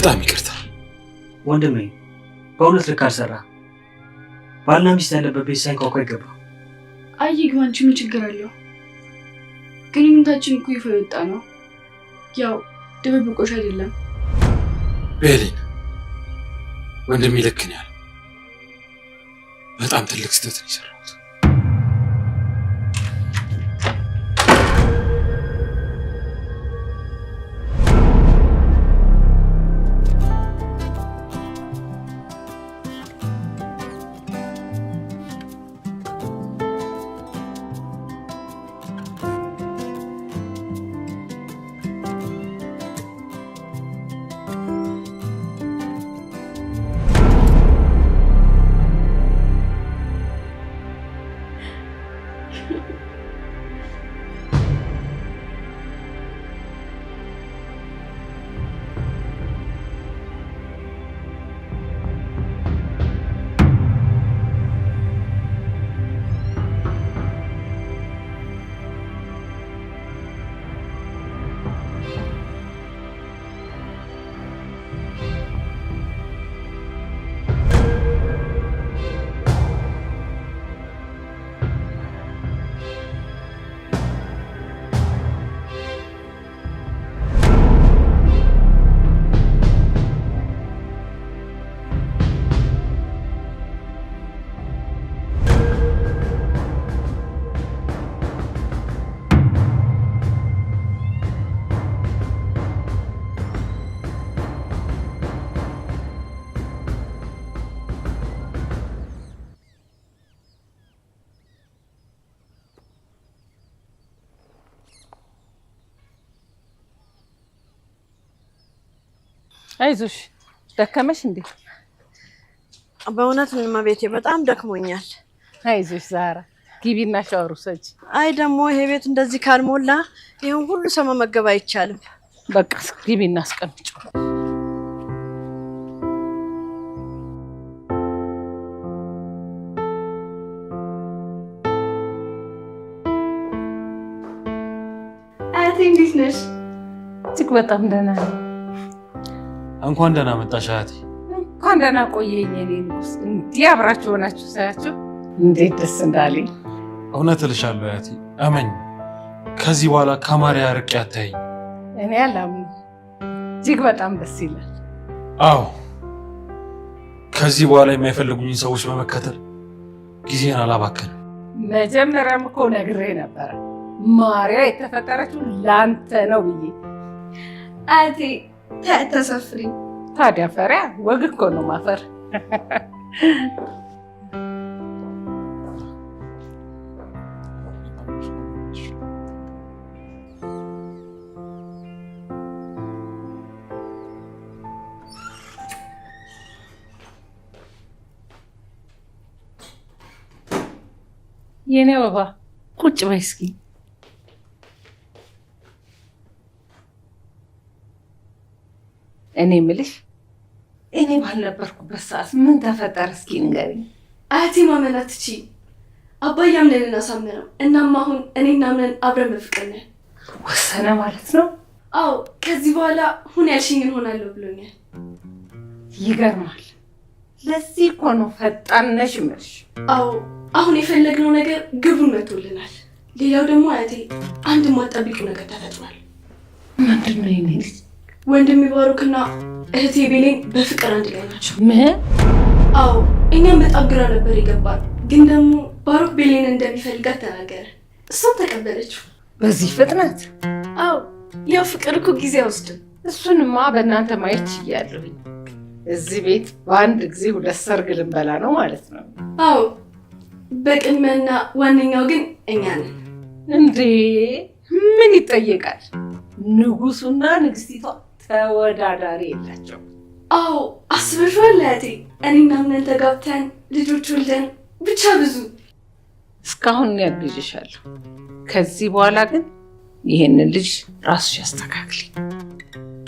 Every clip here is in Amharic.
በጣም ይቅርታ ወንድሜ። በእውነት ልክ አልሰራ። ባልና ሚስት ያለበት ቤት ሳይንኳኳ አይገባም። አይ ይግባ እንጂ ምን ችግር አለው? ግንኙነታችን እኮ ይፋ የወጣ ነው። ያው ድብብቆሽ አይደለም። ቤሊን ወንድሜ ልክ ነው ያለው። በጣም ትልቅ ስህተት ነው የሰራሁት። አይዞሽ ደከመሽ እንዴ? በእውነት ምንም ቤቴ በጣም ደክሞኛል። አይዞሽ ዛራ ግቢና ሻወር ውሰጂ። አይ ደግሞ ይሄ ቤት እንደዚህ ካልሞላ ይሄን ሁሉ ሰው መመገብ አይቻልም። በቃ ግቢና አስቀምጪ። አያቴ እንዴት ነሽ? እጅግ በጣም ደህና ነኝ። እንኳን ደህና መጣሽ አያቴ። እንኳን ደህና ቆየኝ የኔ ንጉስ። እንዲህ አብራችሁ ሆናችሁ ሳያችሁ እንዴት ደስ እንዳለኝ። እውነት እልሻለሁ አያቴ፣ አመኝ ከዚህ በኋላ ከማርያ ርቄ አታይኝ። እኔ አላምንም። እጅግ በጣም ደስ ይላል። አዎ ከዚህ በኋላ የማይፈልጉኝ ሰዎች በመከተል ጊዜን አላባከንም። መጀመሪያም እኮ ነግሬ ነበረ ማርያ የተፈጠረችው ላንተ ነው ብዬ። አያቴ ተሰፍሪ። ታዲያ ፈሪያ ወግ እኮ ነው ማፈር። የኔ አበባ ቁጭ በይ እስኪ። እኔ የምልሽ እኔ ባልነበርኩበት ሰዓት ምን ተፈጠረ እስኪ ንገሪኝ። አያቴ ማመን አትችይም። አባዬ አምነን አሳመነው። እናም አሁን እኔና አምነን አብረን በፍቅር ነን። ወሰነ ማለት ነው? አዎ ከዚህ በኋላ ሁን ያልሽኝን ሆናለሁ ብሎኛል። ይገርማል። ለዚህ እኮ ነው ፈጣን ነሽ የምልሽ። አዎ አሁን የፈለግነው ነገር ግቡን መቶልናል። ሌላው ደግሞ አያቴ አንድ የማትጠብቂው ነገር ተፈጥሯል። ምንድን ነው የኔ ልጅ? ወንድሜ ባሩክና እህቴ ቤሌን በፍቅር አንድ ላይ ናቸው። ምን? አዎ እኛም በጣም ግራ ነበር የገባን፣ ግን ደግሞ ባሩክ ቤሌን እንደሚፈልጋት ተናገረ። እሷም ተቀበለችው። በዚህ ፍጥነት? አዎ ያው ፍቅር እኮ ጊዜ አይወስድም። እሱንማ በእናንተ ማየት ችያለሁኝ። እዚህ ቤት በአንድ ጊዜ ሁለት ሰርግ ልንበላ ነው ማለት ነው። አዎ በቅድሚያና ዋነኛው ግን እኛ ነን። እንዴ ምን ይጠየቃል? ንጉሱና ንግስቲቷ ተወዳዳሪ የላቸው። አዎ አስበሽዋል አያቴ? እኔና አምነን ተጋብተን ልጆች ወልደን ብቻ ብዙ። እስካሁን ያግዥሻለሁ። ከዚህ በኋላ ግን ይሄንን ልጅ ራስሽ ያስተካክሊ።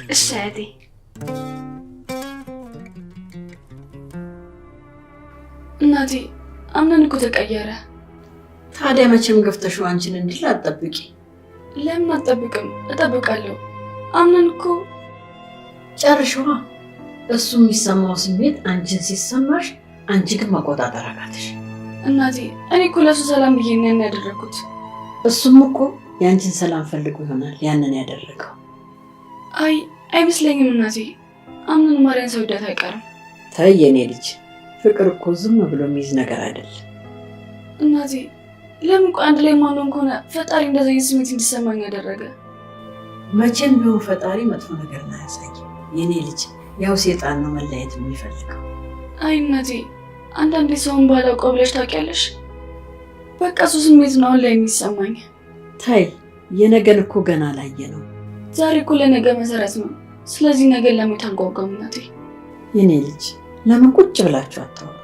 እሺ አያቴ። እናቴ አምነን እኮ ተቀየረ። ታዲያ መቼም ገፍተሽው አንቺን እንዲል አትጠብቂ። ለምን አትጠብቅም? እጠብቃለሁ። አምነን እኮ ጨርሽዋ። እሱ የሚሰማው ስሜት አንቺን ሲሰማሽ፣ አንቺ ግን መቆጣጠር አቃተሽ። እናቴ እኔ እኮ ለሱ ሰላም ብዬ ነው ያደረኩት። እሱም እኮ የአንቺን ሰላም ፈልጎ ይሆናል ያንን ያደረገው። አይ አይመስለኝም እናቴ። አሁን ማርያን ሰው ዳት አይቀርም። ተይ የኔ ልጅ፣ ፍቅር እኮ ዝም ብሎ የሚይዝ ነገር አይደለም። እናቴ ለምን እኮ አንድ ላይ ማንሆን ከሆነ ፈጣሪ እንደዚህ ስሜት እንዲሰማኝ ያደረገ? መቼም ቢሆን ፈጣሪ መጥፎ ነገር ነው ያሳይ የኔ ልጅ። ያው ሴጣን ነው መለየት የሚፈልገው። አይ እናቴ አንዳንዴ ሰውን ባላውቀው ብለሽ ታውቂያለሽ። በቃ እሱ ስሜት ነው ላይ የሚሰማኝ። ታይ የነገን እኮ ገና ላየ ነው። ዛሬ እኮ ለነገ መሰረት ነው። ስለዚህ ነገር ለምን ታንጓጓም እናቴ? የኔ ልጅ ለምን ቁጭ ብላችሁ አታወሩ?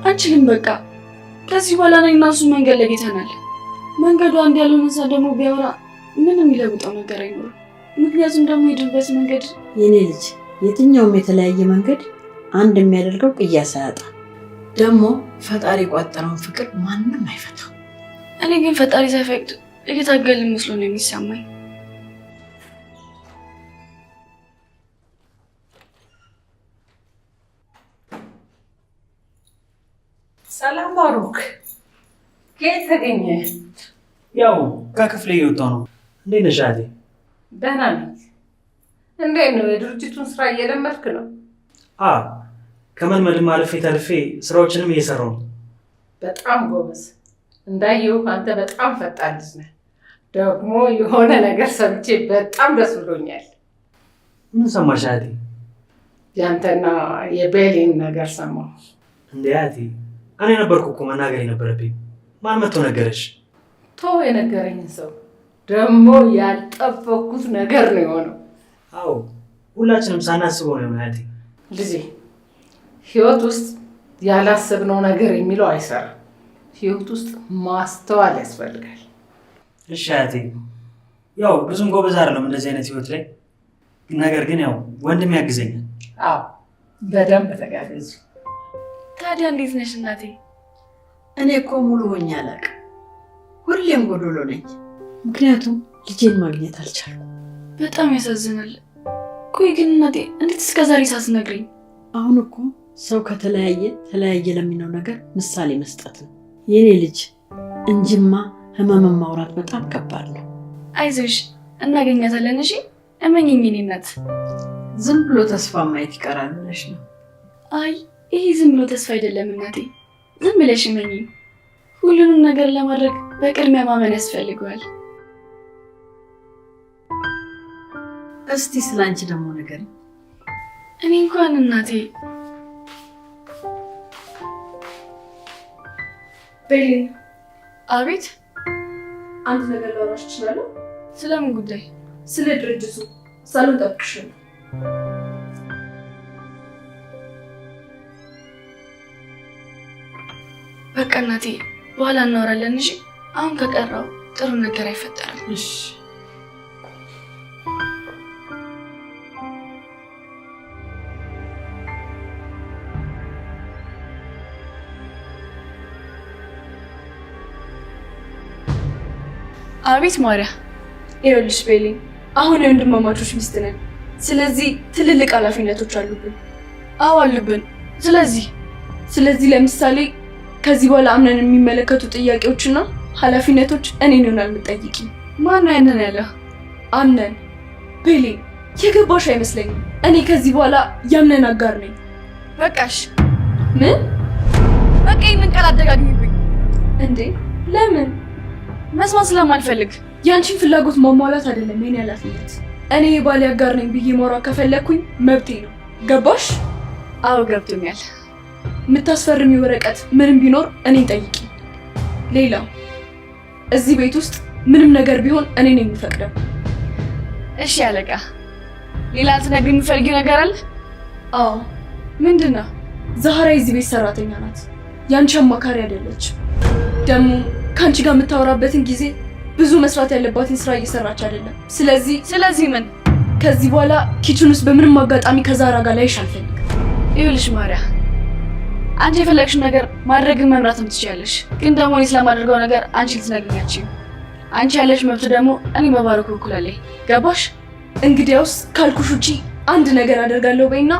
አንችልም በቃ ከዚህ በኋላ ነው እና እሱ መንገድ ለጌተናል። መንገዱ አንድ ያልሆነ ሰው ደግሞ ቢያወራ ምንም ይለውጠው ነገር አይኖርም። ምክንያቱም ደግሞ ሄድበት መንገድ የኔ ልጅ የትኛውም የተለያየ መንገድ አንድ የሚያደርገው ቅያስ አያጣ። ደግሞ ፈጣሪ ቋጠረውን ፍቅር ማንም አይፈታው። እኔ ግን ፈጣሪ ሳይፈቅድ እየታገልን መስሎ ነው የሚሰማኝ። ሰላም ባሩክ፣ ከየት ተገኘ? ያው ከክፍሌ እየወጣሁ ነው። እንዴት ነሽ እህቴ? ደህና ነኝ። እንዴት ነው የድርጅቱን ስራ እየለመድክ ነው? ከመልመድም አልፌ ተርፌ ስራዎችንም እየሰራሁ ነው። በጣም ጎበዝ። እንዳየሁ አንተ በጣም ፈጣን ልጅ ነህ። ደግሞ የሆነ ነገር ሰምቼ በጣም ደስ ብሎኛል። ምን ሰማሽ እህቴ? ያንተና የቤሊን ነገር ሰማሁ። እንዴ እህቴ፣ እኔ ነበርኩ እኮ መናገር የነበረብኝ። ማን መጥቶ ነገረሽ? ተው የነገረኝን ሰው። ደግሞ ያልጠበኩት ነገር ነው የሆነው። አዎ ሁላችንም ሳናስበው ነው እህቴ። ልጄ ህይወት ውስጥ ያላሰብነው ነገር የሚለው አይሰራም። ህይወት ውስጥ ማስተዋል ያስፈልጋል። እሺ እህቴ፣ ያው ብዙም ጎበዝ አይደለም እንደዚህ አይነት ህይወት ላይ፣ ነገር ግን ያው ወንድም ያግዘኛል። አዎ በደንብ ተጋገዙ። ታዲያ እንዴት ነሽ እናቴ? እኔ እኮ ሙሉ ሆኜ አላውቅም። ሁሌም ጎዶሎ ነኝ። ምክንያቱም ልጄን ማግኘት አልቻልኩም። በጣም ያሳዝናል። ቆይ ግን እናቴ እንዴት እስከዛሬ ሳትነግሪኝ? አሁን እኮ ሰው ተለያየ ለሚለው ነገር ምሳሌ መስጠት ነው የኔ ልጅ እንጂማ ህመምን ማውራት በጣም ከባድ ነው። አይዞሽ እናገኛታለን። እሺ እመኚኝ የኔ እናት። ዝም ብሎ ተስፋ ማየት ይቀራል ብለሽ ነው? አይ ይሄ ዝም ብሎ ተስፋ አይደለም እናቴ። ዝም ብለሽ እመኚኝ። ሁሉንም ነገር ለማድረግ በቅድሚያ ማመን ያስፈልገዋል። እስቲ ስላንቺ ደግሞ ነገር እኔ እንኳን እናቴ ቤሊን። አቤት። አንድ ነገር ላወራሽ እችላለሁ? ስለምን ጉዳይ? ስለ ድርጅቱ። ሳሎን ጠብቅሻለሁ። በቃ እናቴ በኋላ እናወራለን። እሺ አሁን ከቀረው ጥሩ ነገር አይፈጠርም። እሺ አቤት ማርያ። ይኸውልሽ ቤሊን፣ አሁን የወንድማማቾች ሚስት ነን። ስለዚህ ትልልቅ ኃላፊነቶች አሉብን። አዎ አሉብን። ስለዚህ ለምሳሌ ከዚህ በኋላ አምነን የሚመለከቱ ጥያቄዎችና ኃላፊነቶች እኔን ይሆናል የምትጠይቂ። ማን ነው ያንን ያለው? አምነን። ቤሊን የገባሽ አይመስለኝም። እኔ ከዚህ በኋላ ያምነን አጋር ነኝ። በቃሽ። ምን? በቃ ይህንን ቃል አደጋግሚብኝ። እንዴ ለምን? መስማት ስለማልፈልግ። ያንቺን ፍላጎት ማሟላት አይደለም የኔ ኃላፊነት። እኔ የባሌ አጋር ነኝ ብዬ ማውራት ከፈለኩኝ መብቴ ነው። ገባሽ? አዎ ገብቶኛል። የምታስፈርሚው ወረቀት ምንም ቢኖር እኔን ጠይቂ። ሌላው እዚህ ቤት ውስጥ ምንም ነገር ቢሆን እኔ ነኝ የምፈቅደው። እሺ አለቃ። ሌላ ልትነግሪኝ የምትፈልጊው ነገር አለ? አዎ። ምንድን ነው? ዛህራ የዚህ ቤት ሰራተኛ ናት። ያንቺ አማካሪ አይደለችም። ደግሞ ከአንቺ ጋር የምታወራበትን ጊዜ ብዙ መስራት ያለባትን ስራ እየሰራች አይደለም። ስለዚህ ምን? ከዚህ በኋላ ኪችን ውስጥ በምንም አጋጣሚ ከዛራ ጋር ላይሽ አልፈልግም። ይኸውልሽ ማርያ፣ አንቺ የፈለግሽው ነገር ማድረግን መምራትም ትችያለሽ። ግን ደግሞ እኔ ስለማደርገው ነገር አንቺ ልትነግሪኝ አትችይም። አንቺ ያለሽ መብት ደግሞ እኔ መባረክ በኩል አለኝ። ገባሽ? እንግዲያውስ ካልኩሽ ውጪ አንድ ነገር አደርጋለሁ በይና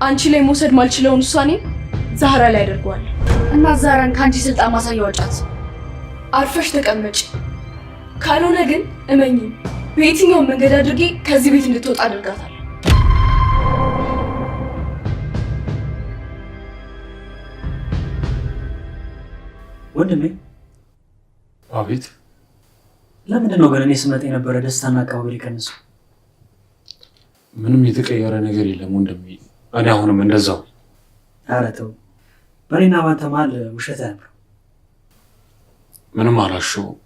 አንቺ ላይ መውሰድ ማልችለውን ውሳኔ ዛህራ ላይ አደርገዋለሁ። እና ዛህራን ከአንቺ ስልጣን ማሳያ ወጫት። አርፈሽ ተቀመጭ። ካልሆነ ግን እመኚ፣ በየትኛውም መንገድ አድርጌ ከዚህ ቤት እንድትወጣ አድርጋታለሁ። ወንድሜ። አቤት። ለምንድን ነው ግን እኔ ስመጣ የነበረ ደስታና አቀባበል የቀነሰው? ምንም የተቀየረ ነገር የለም ወንድሜ። እኔ አሁንም እንደዛው። ኧረ ተው፣ በእኔና ባንተ መሀል ውሸት አያምርም። ምንም አላሸውም።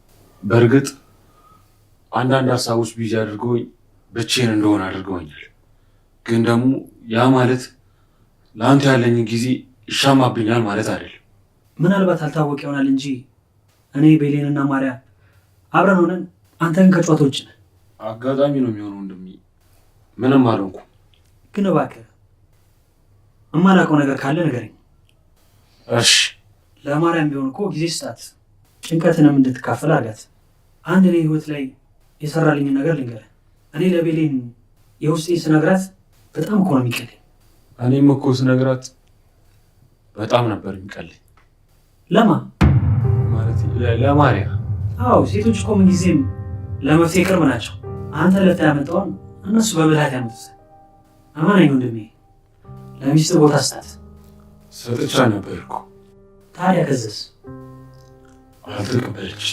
በእርግጥ አንዳንድ ሀሳቦች ቢዚ አድርገውኝ ብቻዬን እንደሆነ አድርገውኛል። ግን ደግሞ ያ ማለት ለአንተ ያለኝን ጊዜ ይሻማብኛል ማለት አይደለም። ምናልባት አልታወቅ ይሆናል እንጂ እኔ ቤሌንና ማርያም አብረን ሆነን አንተ ግን ከጨዋታ ውጭ ነህ። አጋጣሚ ነው የሚሆነው ወንድሜ። ምንም አልሆንኩም። ግን እባክህ እማላውቀው ነገር ካለ ንገረኝ። እሺ። ለማርያም ቢሆን እኮ ጊዜ ስጣት፣ ጭንቀትንም እንድትካፈል አድርጋት። አንድ እኔ ህይወት ላይ የሰራልኝ ነገር ልንገርህ። እኔ ለቤሌን የውስጤን ስነግራት በጣም እኮ ነው የሚቀለኝ። እኔም እኮ ስነግራት በጣም ነበር የሚቀለኝ። ለማ ማለት ለማርያም። አዎ፣ ሴቶች እኮ ምንጊዜም ለመፍትሄ ቅርብ ናቸው። አንተ ለፍታ ያመጣውን እነሱ በብልሃት ያመጡት። አማናኝ ወንድሜ፣ ለሚስት ቦታ ስጣት። ሰጥቻ ነበር እኮ። ታዲያ ከዘስ? አልተቀበለች።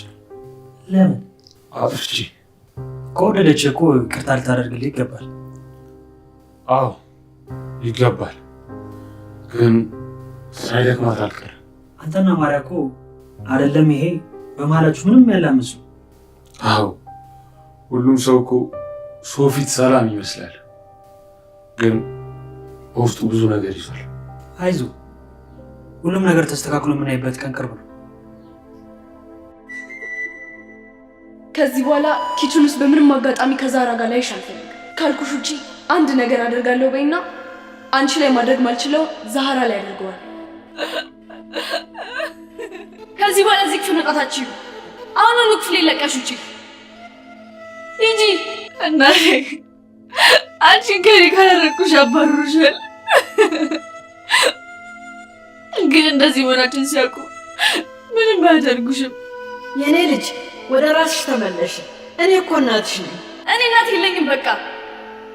ለምን? አጥፍቼ። ከወደደች እኮ ይቅርታ ልታደርግልህ ይገባል። አዎ ይገባል፣ ግን ሳይደክማት አልቀርም። አንተና ማርያ እኮ አይደለም ይሄ በመሀላችሁ ምንም ያላምሱ። አዎ ሁሉም ሰው እኮ ሰው ፊት ሰላም ይመስላል፣ ግን በውስጡ ብዙ ነገር ይዟል። አይዞህ፣ ሁሉም ነገር ተስተካክሎ የምናይበት ቀን ቅርብ ነው። ከዚህ በኋላ ኪችን ውስጥ በምንም አጋጣሚ ከዛራ ጋር ላይሽ አልፈልግም። ካልኩሽ ውጪ አንድ ነገር አደርጋለሁ በይና አንቺ ላይ ማድረግ ማልችለው ዛህራ ላይ አድርገዋል። ከዚህ በኋላ እዚህ ክፍል መጣታችሁ አሁን ክፍል ለቀሽ ውጪ ሂጂ። እናቴ አንቺን ከኔ ካላረኩሽ አባሩሻል። ግን እንደዚህ መሆናችን ሲያውቁ ምንም አያደርጉሽም። የኔ ልጅ ወደ ራስሽ ተመለሽ። እኔ እኮ እናትሽ ነኝ። እኔ እናት የለኝም። በቃ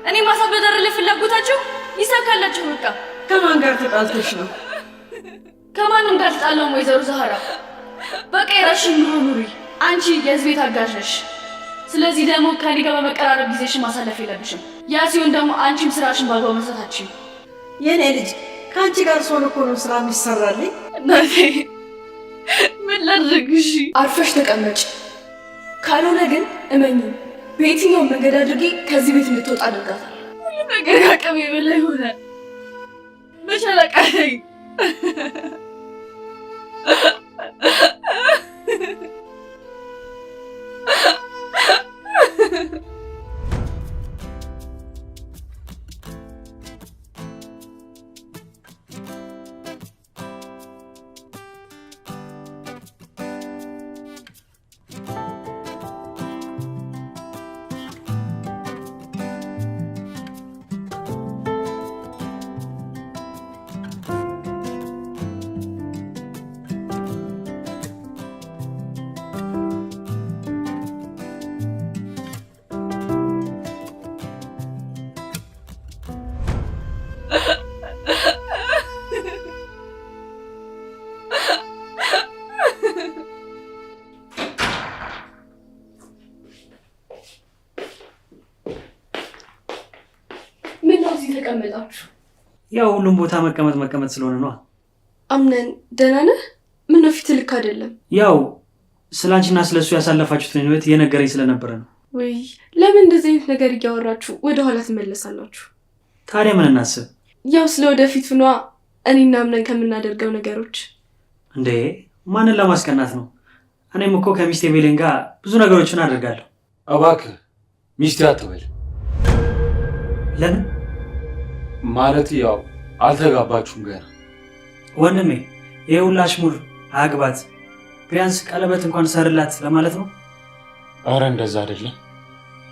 እኔ ማሳበድ አይደለ ፍላጎታቸው፣ ይሳካላቸው። በቃ ከማን ጋር ተጣልተሽ ነው? ከማንም ጋር ተጣላም ወይዘሮ ዛህራ። በቃ የራስሽን ኑሮ ኑሪ። አንቺ የዚህ ቤት አጋዥ ነሽ። ስለዚህ ደግሞ ከኔ ጋር በመቀራረብ ጊዜሽን ማሳለፍ የለብሽም። ያ ሲሆን ደግሞ አንቺም ስራሽን ባግባቡ መስራት አትችይም። የኔ ልጅ ከአንቺ ጋር ስሆን እኮ ነው ስራ የሚሰራልኝ። እናቴ ምን ላድርግሽ? አርፈሽ ተቀመጭ። ካልሆነ ግን እመኝ፣ በየትኛውም መንገድ አድርጌ ከዚህ ቤት እንድትወጣ አድርጋታለሁ። ሁሉም ነገር ከአቅሜ በላይ ሆነ። መቻል አቃተኝ። ተቀመጣችሁ? ያው ሁሉም ቦታ መቀመጥ ስለሆነ ነው። አምነን ደህና ነህ? ምን ነው ፊት ልክ አይደለም። ያው ስላንቺና ስለሱ ያሳለፋችሁትን ህይወት የነገረኝ ስለነበረ ነው። ወይ ለምን እንደዚህ አይነት ነገር እያወራችሁ ወደ ኋላ ትመለሳላችሁ? ታዲያ ምን እናስብ? ያው ስለ ወደፊት ፍኗ እኔና አምነን ከምናደርገው ነገሮች። እንዴ ማንን ለማስቀናት ነው? እኔም እኮ ከሚስቴ ቤሌን ጋር ብዙ ነገሮችን አደርጋለሁ። እባክህ ሚስቴ አትበል። ለምን? ማለት ያው አልተጋባችሁም ገና። ወንድሜ ይሄ ሁላ አሽሙር አግባት፣ ቢያንስ ቀለበት እንኳን ሰርላት ለማለት ነው። አረ እንደዛ አይደለም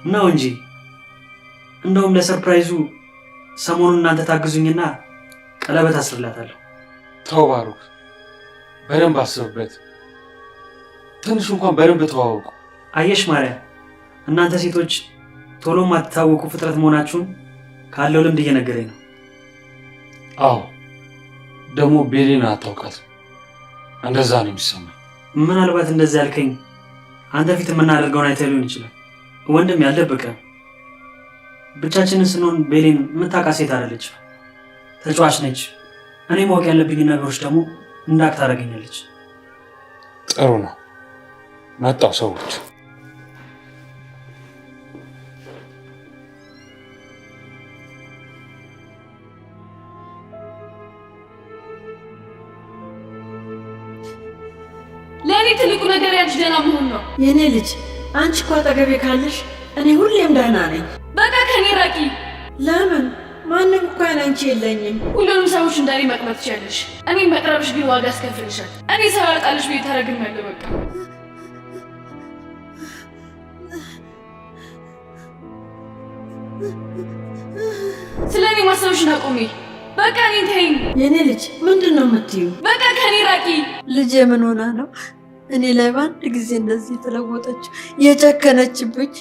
ነው እንጂ እንደውም ለሰርፕራይዙ ሰሞኑን እናንተ ታግዙኝና ቀለበት አስርላታለሁ። ተው ባሩክ፣ በደንብ አስብበት። ትንሽ እንኳን በደንብ ተዋወቁ። አየሽ ማርያም፣ እናንተ ሴቶች ቶሎ የማትታወቁ ፍጥረት መሆናችሁን ካለው ልምድ እየነገረኝ ነው። አዎ ደግሞ ቤሊን አታውቃት። እንደዛ ነው የሚሰማኝ። ምናልባት እንደዛ ያልከኝ አንተ ፊት የምናደርገውን አይተህ ሊሆን ይችላል። ወንድም ያልደበቀ ብቻችንን ስንሆን ቤሊን የምታውቃት ሴት አይደለች። ተጫዋች ነች። እኔ ማወቅ ያለብኝ ነገሮች ደግሞ እንዳቅ ታደርገኛለች። ጥሩ ነው። መጣው ሰዎች ለእኔ ትልቁ ነገር ያንቺ ደህና መሆን ነው። የኔ ልጅ አንቺ እኮ አጠገቤ ካለሽ እኔ ሁሌም ደህና ነኝ። በቃ ከኔ ራቂ። ለምን? ማንም እኮ ያንቺ የለኝም። ሁሉንም ሰዎች እንደኔ መቅረብ ትችያለሽ። እኔም መቅረብሽ ግን ዋጋ ያስከፍልሻል። እኔ ሰው ያወጣልሽ ብዬ ተረግሜያለሁ። በቃ ስለ እኔ ማሰብሽን አቁሚ። በቃ እኔን ተይኝ። የኔ ልጅ ምንድን ነው የምትይው? በቃ ከኔ ራቂ። ልጄ ምን ሆና ነው እኔ ላይ በአንድ ጊዜ እንደዚህ የተለወጠች የጨከነችብኝ?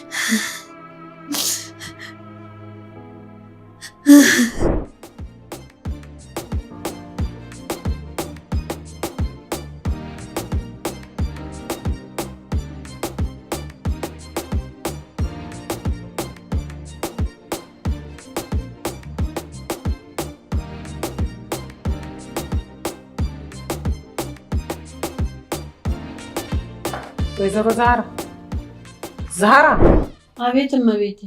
ወይዘሮ ዛህራ። አቤት እመቤቴ።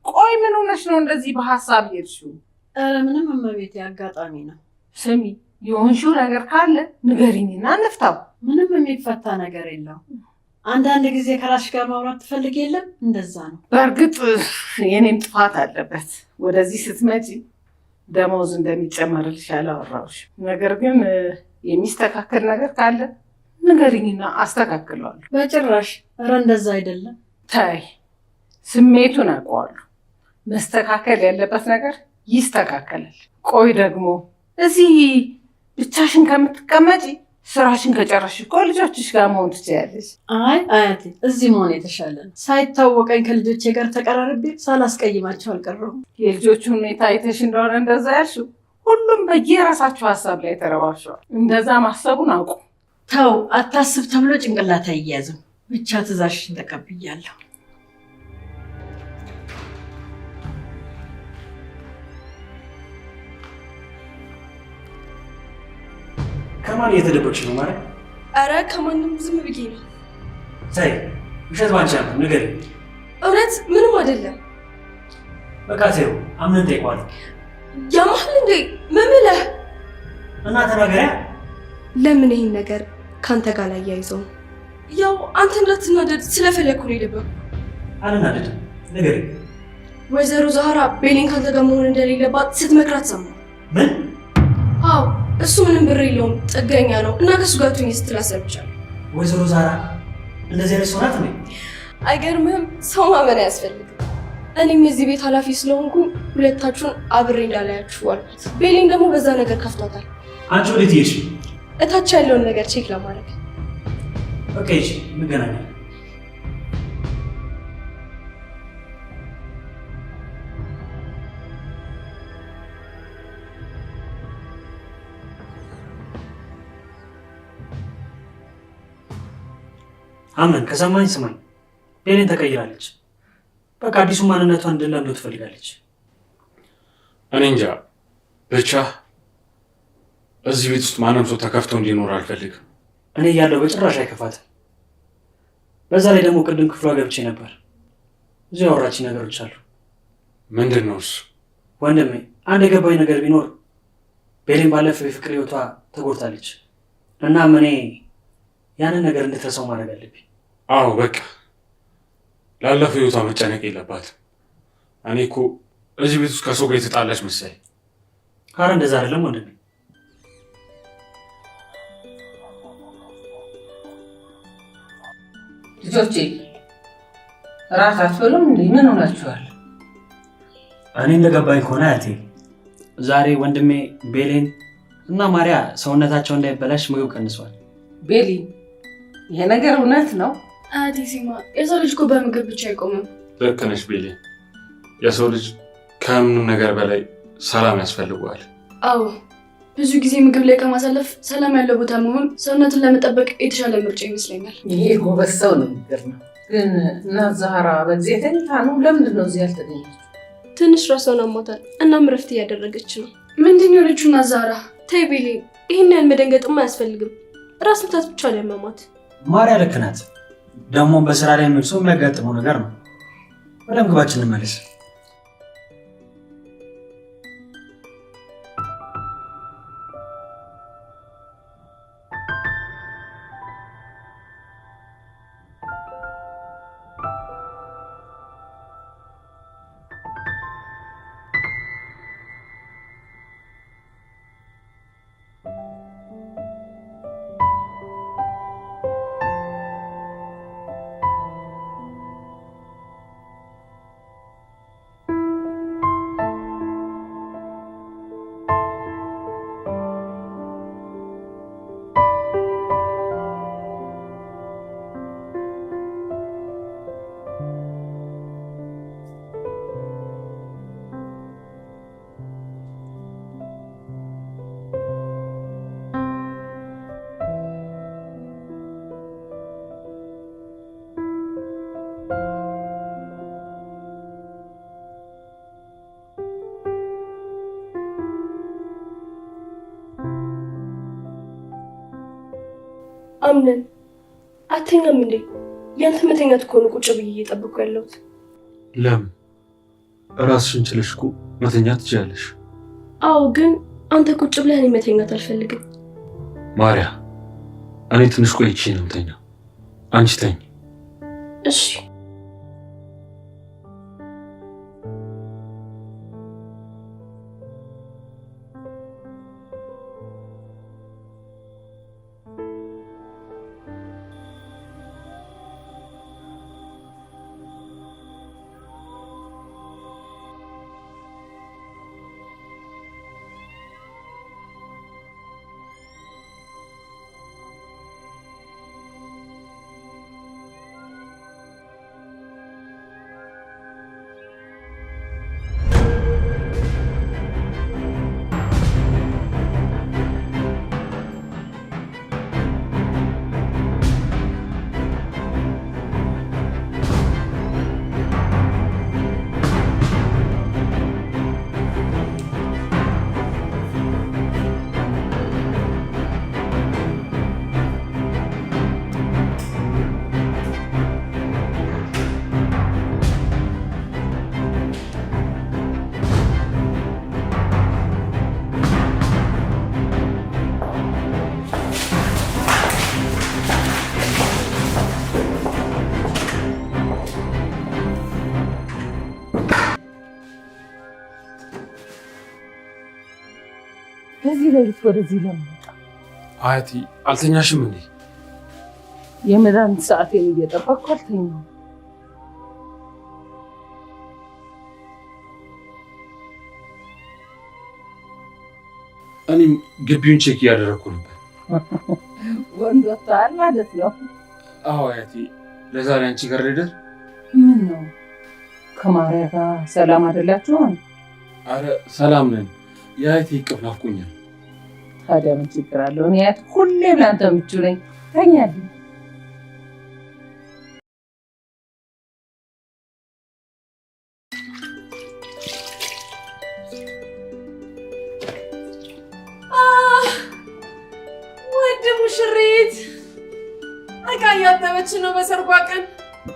ቆይ ምን ሆነሽ ነው እንደዚህ በሀሳብ ሄድሽው? ኧረ ምንም እመቤቴ፣ አጋጣሚ ነው። ስሚ፣ የሆንሽው ነገር ካለ ንገሪኝና እንፍታው። ምንም የሚፈታ ነገር የለው። አንዳንድ ጊዜ ከራስሽ ጋር ማውራት ትፈልግ የለም? እንደዛ ነው። በእርግጥ የኔም ጥፋት አለበት። ወደዚህ ስትመጪ ደመወዝ እንደሚጨመርልሽ ያላወራሁሽ። ነገር ግን የሚስተካከል ነገር ካለ ንገሪኝና አስተካክለዋለሁ። በጭራሽ። ኧረ እንደዛ አይደለም። ታይ፣ ስሜቱን አውቀዋለሁ። መስተካከል ያለበት ነገር ይስተካከላል። ቆይ ደግሞ እዚህ ብቻሽን ከምትቀመጪ ስራሽን ከጨረስሽ እኮ ልጆችሽ ጋር መሆን ትችያለሽ። አይ አያቴ፣ እዚህ መሆን የተሻለ ነው። ሳይታወቀኝ ከልጆቼ ጋር ተቀራርቤ ሳላስቀይማቸው አልቀረሁም። የልጆቹን ሁኔታ አይተሽ እንደሆነ እንደዛ ያልሽው። ሁሉም በየራሳቸው ሀሳብ ላይ ተረባብሸዋል። እንደዛ ማሰቡን አውቁ። ተው፣ አታስብ ተብሎ ጭንቅላት አይያዝም። ብቻ ትእዛዝሽን ተቀብያለሁ። ከማን እየተደበቅሽ ነው ማለት? አረ ከማንም ዝም ብዬ ነው። ሳይ ውሸት ባንቺ ነው። ንገሪኝ። እውነት ምንም አይደለም። በቃ ተይው፣ አምነን ጠይቋል። ያማህል እንዴ? ምን ብለህ እና ተናገሪያ። ለምን ይሄን ነገር ካንተ ጋር ላይ ያይዘው? ያው አንተ እንዳትናደድ ስለፈለኩ ነው የደበኩ። አልናደድም። ንገሪኝ። ወይዘሮ ዛህራ ቤሊን ካንተ ጋር መሆን እንደሌለባት ስትመክራት ሰማሁ። ምን? አዎ፣ እሱ ምንም ብር የለውም፣ ጥገኛ ነው እና ከሱ ጋር ትሁኝ ስትላት ሰምቻለሁ። ወይዘሮ ዛህራ እንደዚህ አይነት ሰው ናት እንዴ? አይገርምህም? ሰው ማመን አያስፈልግም። እኔም የዚህ ቤት ኃላፊ ስለሆንኩኝ ሁለታችሁን አብሬ እንዳላያችሁ አልኩት። ቤሊን ደግሞ በዛ ነገር ከፍቷታል። አንቺ ወዴት እየሄድሽ? እታች ያለውን ነገር ቼክ ለማድረግ። በቃ ይቺ እንገናኛለን። አመን ከሰማኝ ስማኝ፣ ቤሌን ተቀይራለች። በቃ አዲሱ ማንነቷን እንድንለምደው ትፈልጋለች። እኔ እንጃ ብቻ እዚህ ቤት ውስጥ ማንም ሰው ተከፍቶ እንዲኖር አልፈልግም። እኔ እያለሁ በጭራሽ አይከፋትም። በዛ ላይ ደግሞ ቅድም ክፍሏ ገብቼ ነበር። ብዙ ያወራችኝ ነገሮች አሉ። ምንድን ነው እሱ? ወንድሜ፣ አንድ የገባኝ ነገር ቢኖር ቤሌን ባለፈው የፍቅር ህይወቷ ተጎድታለች። እናም እኔ ያንን ነገር እንድትረሳው ማድረግ አለብኝ። አዎ በቃ ላለፈው ህይወቷ መጨነቅ የለባትም። እኔ እኮ እዚህ ቤት ውስጥ ከሰው ጋር የተጣላች መሰለኝ። ኧረ እንደዛ አይደለም ወንድሜ። ልጆቼ እራት አትበሉም እንዴ? ምን ሆናችኋል? እኔ እንደገባኝ ከሆነ አያቴ ዛሬ ወንድሜ ቤሌን እና ማርያ ሰውነታቸው እንዳይበላሽ ምግብ ቀንሷል። ቤሊ፣ ይሄ ነገር እውነት ነው? አያቴ ሲማ፣ የሰው ልጅ እኮ በምግብ ብቻ አይቆምም። ልክ ነሽ ቤሌ። የሰው ልጅ ከምንም ነገር በላይ ሰላም ያስፈልገዋል። አዎ፣ ብዙ ጊዜ ምግብ ላይ ከማሳለፍ ሰላም ያለው ቦታ መሆን ሰውነትን ለመጠበቅ የተሻለ ምርጫ ይመስለኛል። ይሄ ጎበዝ ሰው ነው። የሚገርም ግን እና ዛራ በዚህ የተኝታ ነው? ለምንድን ነው እዚህ ያልተገኘችው? ትንሽ ራሷን አሟታል። እናም እረፍት እያደረገች ነው። ምንድን የሆነችው እና ዛራ? ተይ ቤሌ፣ ይህን ያህል መደንገጥማ አያስፈልግም። ራስ ምታት ብቻ ነው ያመማት። ማርያ ልክ ናት። ደግሞ በስራ ላይ የሚል ሰው የሚያጋጥመው ነገር ነው። ወደ ምግባችን እንመለስ። አምነን አተኛም እንዴ? ያንተ መተኛት እኮ ነው ቁጭ ብዬ እየጠበኩ ያለሁት። ለምን? ራስሽን ችለሽ እኮ መተኛት ትችያለሽ። አዎ፣ ግን አንተ ቁጭ ብለህ እኔ መተኛት አልፈልግም። ማርያ፣ እኔ ትንሽ ቆይቼ ነው የምተኛው። አንቺ ተኝ። እሺ። በዚህ ሌሊት ወደዚህ ለመጣ አያቴ አልተኛሽም እንዴ? የመድኃኒት ሰዓቴን እየጠበቅኩ አልተኛም። እኔም ግቢውን ቼክ እያደረኩ ነበር። ወንድ ወጥተሃል ማለት ነው? አዎ አያቴ፣ ለዛሬ አንቺ ጋር ልደር። ምን ነው ከማርያ ጋር ሰላም አይደላችሁም? አረ ሰላም ነን። የአያቴ እቅፍ ናፍቆኛል። ታዲያ ምን ችግር አለው? እኔ አያት ሁሌም ለአንተ ምቹ ነኝ። ተኛልኝ። ውድ ሙሽሪት እቃ እያጠበች ነው በሰርጓ ቀን።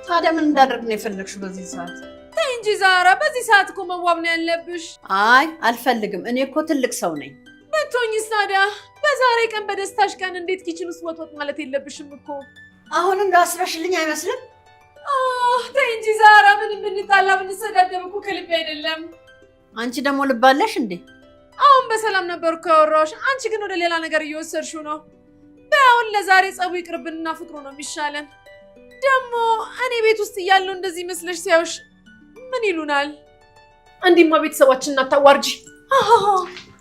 ታዲያ ምን እንዳደርግ ነው የፈለግሽው በዚህ ሰዓት? ተይ እንጂ ዛራ፣ በዚህ ሰዓት እኮ መዋብ ነው ያለብሽ። አይ አልፈልግም። እኔ እኮ ትልቅ ሰው ነኝ። ብትሆኝስ ታዲያ በዛሬ ቀን በደስታሽ ቀን እንዴት ኪችን ውስጥ ወጥወጥ ማለት የለብሽም እኮ። አሁንም ላስረሽልኝ አይመስልም? ተይ እንጂ ዛራ፣ ምንም ብንጣላ ብንሰዳደብ እኮ ከልቤ አይደለም። አንቺ ደግሞ ልባለሽ እንዴ? አሁን በሰላም ነበርኩ ያወራሁሽ፣ አንቺ ግን ወደ ሌላ ነገር እየወሰድሽው ነው። በአሁን ለዛሬ ጸቡ ይቅርብንና ፍቅሩ ነው የሚሻለን። ደግሞ እኔ ቤት ውስጥ እያለሁ እንደዚህ መስለሽ ሲያዩሽ ምን ይሉናል? እንዲህማ ቤተሰባችንን አታዋርጂ።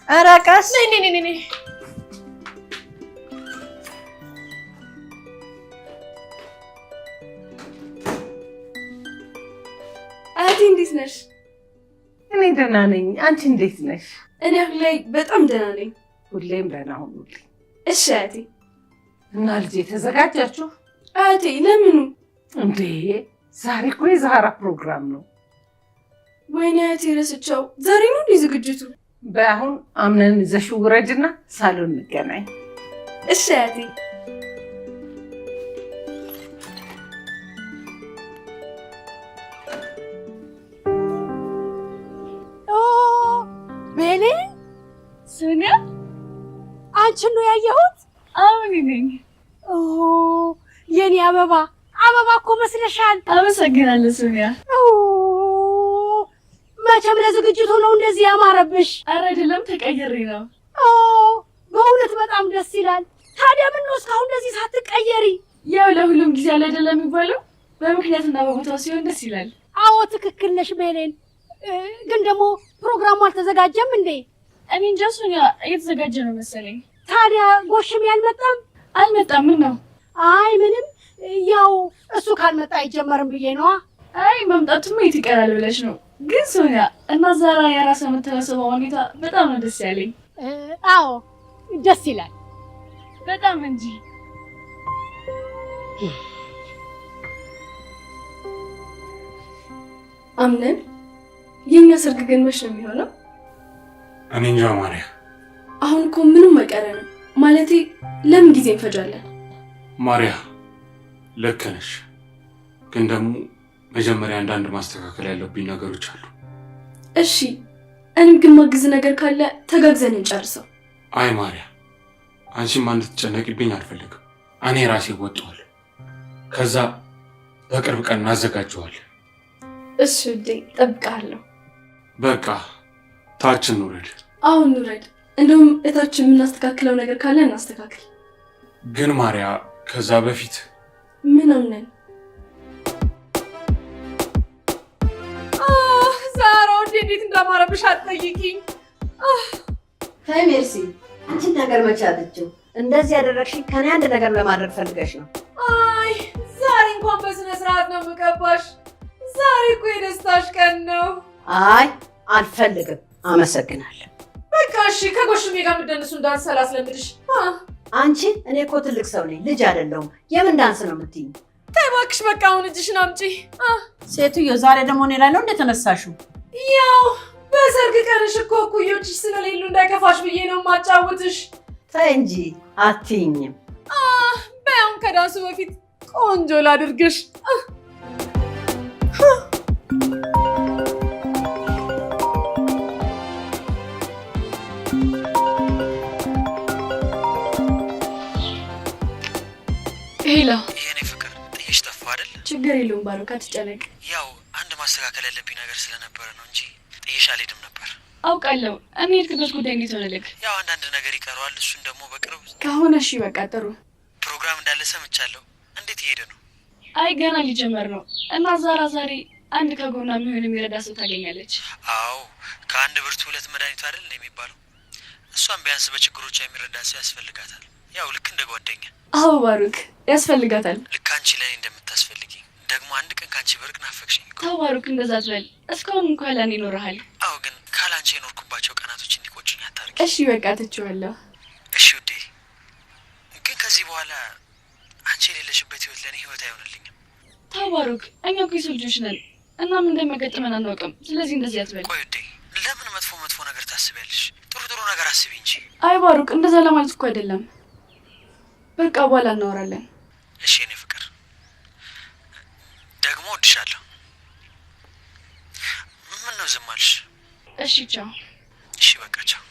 ኧረ ቀስ ነይ። አያቴ እንዴት ነሽ? እኔ ደህና ነኝ። አንቺ እንዴት ነሽ? እኔ አሁን ላይ በጣም ደህና ነኝ። ሁሌም ደህና ሁኑልኝ። እሺ አያቴ። እና ልጄ ተዘጋጃችሁ? አያቴ ለምኑ? እንዴ ዛሬ እኮ የዛህራ ፕሮግራም ነው። ወይኔ አያቴ ረስቸው። ዛሬ ነው እንዴ ዝግጅቱ? በአሁን አምነን ይዘሽው ውረጅና ሳሎን እንገናኝ። እሺ አያቴ። ቤሌ ሶኒያ አንቺን ነው ያየሁት? አሁን ነኝ። የኔ አበባ እኮ መስለሻል። አመሰግናለሁ ሶኒያ። መቼም ለዝግጅቱ ነው እንደዚህ ያማረብሽ? ኧረ አይደለም ተቀይሬ ነው። በእውነት በጣም ደስ ይላል። ታዲያ ምን ነው እስካሁን እንደዚህ ሳትቀየሪ? ያው ለሁሉም ጊዜ አለ አይደለም የሚባለው፣ በምክንያትና በቦታው ሲሆን ደስ ይላል። አዎ ትክክል ነሽ ቤሌን። ግን ደግሞ ፕሮግራሙ አልተዘጋጀም እንዴ? እኔ እንጃ ሶኒያ፣ እየተዘጋጀ ነው መሰለኝ። ታዲያ ጎሽም ያልመጣም? አልመጣም። ምን ነው? አይ ምንም፣ ያው እሱ ካልመጣ አይጀመርም ብዬ ነዋ። አይ መምጣቱማ የት ይቀራል ብለሽ ነው። ግን ሶኒያ እና ዛራ የራስ የምትሰበሰበው ሁኔታ በጣም ነው ደስ ያለኝ። አዎ ደስ ይላል በጣም እንጂ። አምነን የኛ ሰርግ ግን መች ነው የሚሆነው? እኔ እንጃ ማርያ። አሁን እኮ ምንም አይቀረንም። ማለቴ ለምን ጊዜ እንፈጃለን? ማርያ ልክ ነሽ፣ ግን ደግሞ መጀመሪያ አንዳንድ ማስተካከል ያለብኝ ነገሮች አሉ። እሺ እኔም ግን ማግዝ ነገር ካለ ተጋግዘን እንጨርሰው። አይ ማርያ፣ አንቺም እንድትጨነቂብኝ አልፈልግም። እኔ ራሴ ወጣዋለሁ። ከዛ በቅርብ ቀን እናዘጋጀዋለን። እሺ ውዴ፣ እጠብቅሃለሁ። በቃ ታች እንውረድ። አሁን እንውረድ። እንደውም እታችን የምናስተካክለው ነገር ካለ እናስተካክል። ግን ማርያ፣ ከዛ በፊት ምን አምነን ዛራው እንዴት እንዳማረብሽ አትጠይቂኝ። ተይ ሜርሲ፣ አንቺን ነገር መቼ አትችው? እንደዚህ ያደረግሽኝ ከኔ አንድ ነገር ለማድረግ ፈልገሽ ነው? አይ ዛሬ እንኳን በስነ ስርዓት ነው የምቀባሽ። ዛሬ እኮ የደስታሽ ቀን ነው። አይ አልፈልግም፣ አመሰግናለሁ። በቃ እሺ፣ ከጎሽሜ ጋር የምትደንሱ እንዳንስ አላስለምድሽ። አንቺ እኔ እኮ ትልቅ ሰው ነኝ፣ ልጅ አይደለሁም። የምን ዳንስ ነው የምትይኝ? ተይ እባክሽ፣ በቃ አሁን እጅሽን አምጪ። ሴትዮ ዛሬ ደግሞ እኔ ላይ ነው እንደተነሳሽው? ያው በሰርግ ቀንሽ እኮ እኩዮችሽ ስለሌሉ እንዳይከፋሽ ብዬ ነው የማጫውትሽ። ተይ እንጂ አትይኝም። በያውን ከዳንሱ በፊት ቆንጆ ላድርግሽ። ሄሎ የኔ ፍቅር፣ ጥዬሽ ጠፋሁ አይደል? ችግር የለውም ባሮክ፣ አትጨነቅ። ያው አንድ ማስተካከል ያለብኝ ነገር ስለነበረ ነው እንጂ ጥዬሽ አልሄድም ነበር። አውቃለሁ። እኔ የሄድክበት ጉዳይ እንዴት ሆነልክ? ያው አንዳንድ ነገር ይቀረዋል። እሱን ደግሞ በቅርብ ከሆነ እሺ፣ በቃ ጥሩ ፕሮግራም እንዳለ ሰምቻለሁ። እንዴት እየሄደ ነው? አይ ገና ሊጀመር ነው እና ዛራ ዛሬ አንድ ከጎኗ የሚሆን የሚረዳ ሰው ታገኛለች። አዎ፣ ከአንድ ብርቱ ሁለት መድኃኒቱ አይደል የሚባለው? እሷም ቢያንስ በችግሮቿ የሚረዳ ሰው ያስፈልጋታል። ያው ልክ እንደ ጓደኛ። አዎ ባሩክ፣ ያስፈልጋታል። ልክ አንቺ ለእኔ እንደምታስፈልጊኝ። ደግሞ አንድ ቀን ከአንቺ በርቅ ናፈቅሽኝ እኮ። ተው ባሩክ፣ እንደዛ አትበል። እስካሁን እንኳን ለእኔ ይኖርሃል። አዎ፣ ግን ካላንቺ የኖርኩባቸው ቀናቶች እንዲቆጭኝ አታርጊ። እሺ በቃ ትቼዋለሁ። እሺ ውዴ፣ ግን ከዚህ በኋላ አንቺ የሌለሽበት ህይወት ለእኔ ህይወት አይሆንልኝም። ተው ባሩክ፣ እኛ እኮ የሰው ልጆች ነን። እናም እንደሚያጋጥመን አናውቅም። ስለዚህ እንደዚህ አትበል። ቆይ ውዴ፣ ለምን መጥፎ ነገር ታስቢያለሽ? ጥሩ ነገር አስቢ እንጂ። አይ ባሩክ፣ እንደዛ ለማለት እኮ አይደለም። በቃ በኋላ እናወራለን። እሺ የኔ ፍቅር፣ ደግሞ እወድሻለሁ። ምን ነው ዝም አልሽ? እሺ ቻው። እሺ በቃ ቻው።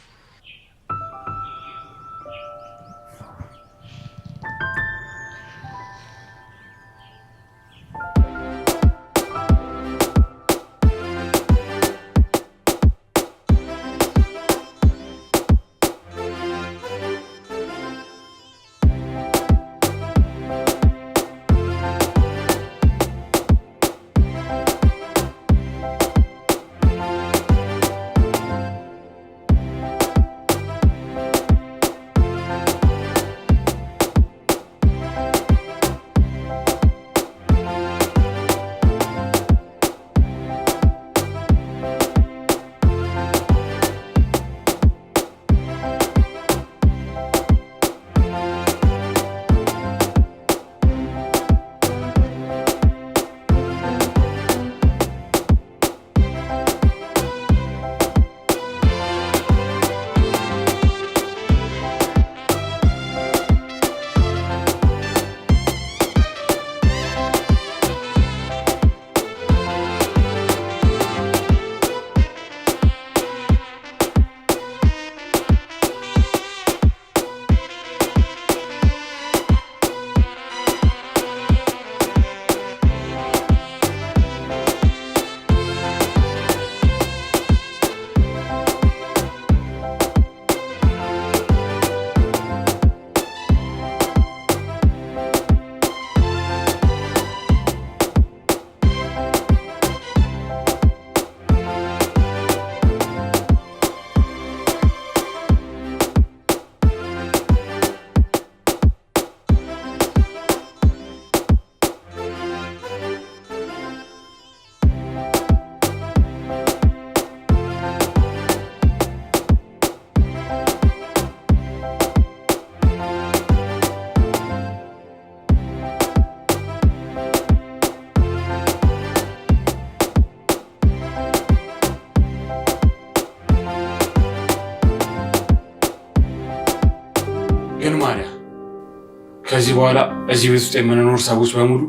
ከዚህ በኋላ እዚህ ቤት ውስጥ የምንኖር ሰዎች በሙሉ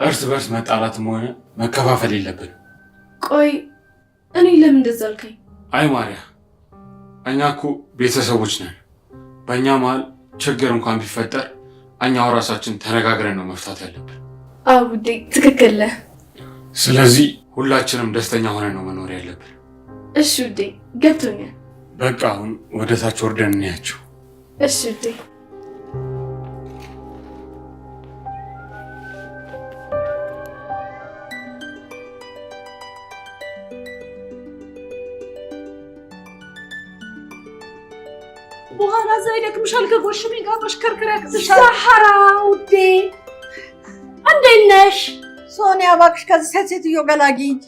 እርስ በርስ መጣላትም ሆነ መከፋፈል የለብንም። ቆይ እኔ ለምን እንደዛ አልከኝ? አይ ማርያ፣ እኛ እኮ ቤተሰቦች ነን። በእኛ መሀል ችግር እንኳን ቢፈጠር እኛው ራሳችን ተነጋግረን ነው መፍታት ያለብን። አዎ ውዴ ትክክል ነህ። ስለዚህ ሁላችንም ደስተኛ ሆነን ነው መኖር ያለብን። እሺ ውዴ ገብቶኛል። በቃ አሁን ወደ ታች ወርደን እንያቸው። እሺ ውዴ። በኋላ እዛ ይደክምሻል። ከጎሽሜ ጋር ተሽከርክር ያቅዝሻል። ዛህራ ውዴ እንዴት ነሽ? ሶኒያ እባክሽ ከዚህ ሴትዮ ገላጊኝ።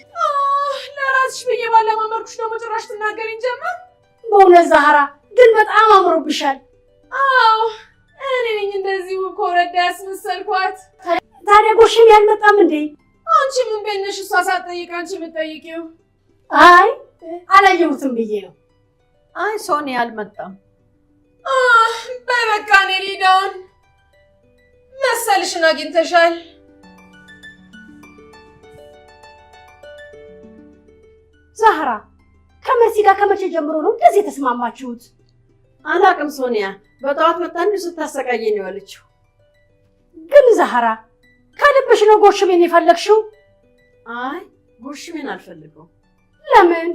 ለራስሽ ብዬ ባለማመርኩሽ ደግሞ ጭራሽ ትናገሪኝ ጀመር። በእውነት ዛህራ ግን በጣም አምሮብሻል። አዎ እኔ ነኝ እንደዚሁ ኮረዳ ያስመሰልኳት። ታዲያ ጎሽሜ አልመጣም እንዴ? አንቺ ምን በእነሽ እሷ ሳትጠይቅ አንቺ የምትጠይቂው? አይ አላየሁትም ብዬ ነው። አይ ሶኒያ አልመጣም። በበቃ እኔ ሊዳውን መሰልሽን አግኝተሻል። ዛህራ ከመሲ ጋር ከመቼ ጀምሮ ነው እንደዚህ የተስማማችሁት? አላቅም ሶኒያ፣ በጠዋት መጣ እንዲሁ ስታሰቃየኝ ነው ያለችው። ግን ዛህራ ከልብሽ ነው ጎሽሜን የፈለግሽው? አይ ጎሽሜን አልፈልገውም። ለምን?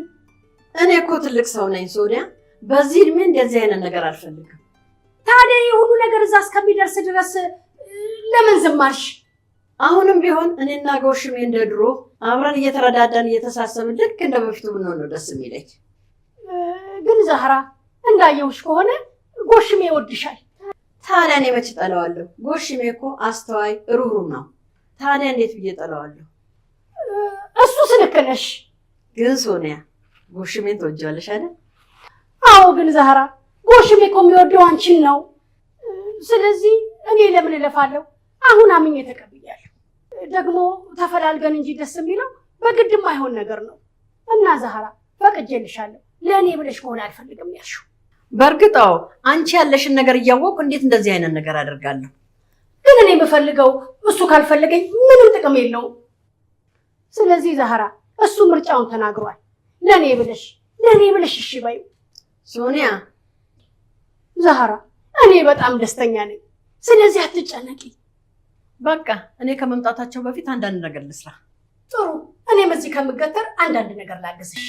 እኔ እኮ ትልቅ ሰው ነኝ ሶኒያ፣ በዚህ እድሜ እንደዚህ አይነት ነገር አልፈልግም። ታዲያ የሁሉ ነገር እዛ እስከሚደርስ ድረስ ለምን ዝም አልሽ? አሁንም ቢሆን እኔና ጎሽሜ እንደ ድሮ አብረን እየተረዳዳን እየተሳሰብን ልክ እንደ በፊቱ ብንሆን ነው ደስ የሚለኝ። ግን ዛህራ እንዳየውሽ ከሆነ ጎሽሜ ይወድሻል። ታዲያ እኔ መች ጠለዋለሁ? ጎሽሜ እኮ አስተዋይ ሩህሩህ ነው። ታዲያ እንዴት ብዬ ጠለዋለሁ? እሱስ ልክ ነሽ። ግን ሶኒያ ጎሽሜን ትወጂዋለሽ አይደል? አዎ ግን ዛህራ ጎሽሜ እኮ የሚወደው አንቺን ነው። ስለዚህ እኔ ለምን እለፋለሁ? አሁን አምኜ ተቀብያለሁ። ደግሞ ተፈላልገን እንጂ ደስ የሚለው በግድም አይሆን ነገር ነው። እና ዛህራ ፈቅጄልሻለሁ። ለእኔ ብለሽ ከሆነ አልፈልግም ያልሽው። በእርግጥ አዎ፣ አንቺ ያለሽን ነገር እያወቅሁ እንዴት እንደዚህ አይነት ነገር አደርጋለሁ? ግን እኔ የምፈልገው እሱ ካልፈለገኝ ምንም ጥቅም የለውም። ስለዚህ ዛህራ እሱ ምርጫውን ተናግሯል። ለእኔ ብለሽ እሺ በይው። ሶኒያ ዛህራ እኔ በጣም ደስተኛ ነኝ። ስለዚህ አትጨነቂ። በቃ እኔ ከመምጣታቸው በፊት አንዳንድ ነገር ልስራ። ጥሩ። እኔም እዚህ ከምገተር አንዳንድ ነገር ላግዝሽ።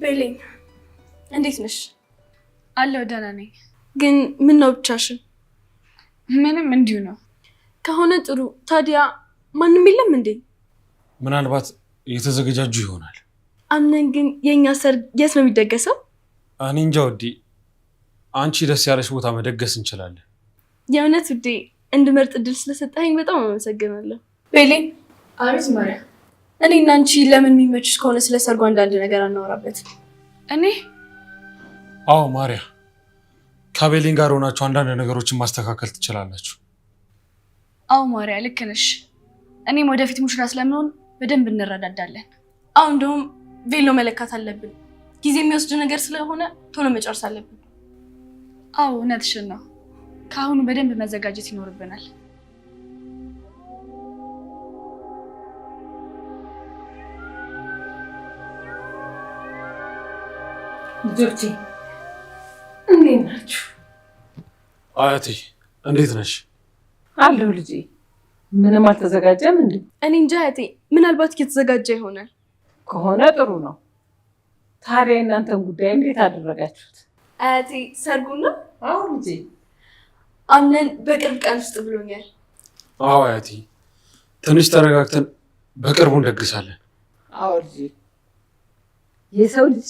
ቤሌን እንዴት ነሽ? አለሁ ደህና ነኝ። ግን ምን ነው ብቻሽን? ምንም እንዲሁ ነው። ከሆነ ጥሩ። ታዲያ ማንም የለም እንዴ? ምናልባት እየተዘገጃጁ ይሆናል። አምነን ግን የእኛ ሰርግ የት ነው የሚደገሰው? እኔ እንጃ ውዴ፣ አንቺ ደስ ያለሽ ቦታ መደገስ እንችላለን። የእውነት ውዴ፣ እንድመርጥ እድል ስለሰጠኸኝ በጣም አመሰግናለሁ። ቤሌን። አቤት ማርያ። እኔና አንቺ ለምን የሚመችሽ ከሆነ ስለ ሰርጉ አንዳንድ ነገር አናወራበት? እኔ? አዎ ማርያ፣ ከቤሌን ጋር ሆናችሁ አንዳንድ ነገሮችን ማስተካከል ትችላላችሁ። አዎ ማርያ ልክ ነሽ። እኔም ወደፊት ሙሽራ ስለምንሆን በደንብ እንረዳዳለን። አሁን እንደውም ቬሎ መለካት አለብን። ጊዜ የሚወስድ ነገር ስለሆነ ቶሎ መጨረስ አለብን። አዎ እውነትሽን ነው። ከአሁኑ በደንብ መዘጋጀት ይኖርብናል። ልጆቼ እንዴት ናችሁ? አያቴ እንዴት ነሽ? አለሁ ልጄ። ምንም አልተዘጋጀም እንዴ? እኔ እንጃ እህቴ፣ ምናልባት እየተዘጋጀ ይሆናል። ከሆነ ጥሩ ነው። ታዲያ እናንተን ጉዳይ እንዴት አደረጋችሁት? አያቴ ሰርጉን ነው? አዎ ልጄ። አምነን በቅርብ ቀን ውስጥ ብሎኛል። አዎ አያቴ፣ ትንሽ ተረጋግተን በቅርቡ እንደግሳለን። አዎ ልጄ። የሰው ልጅ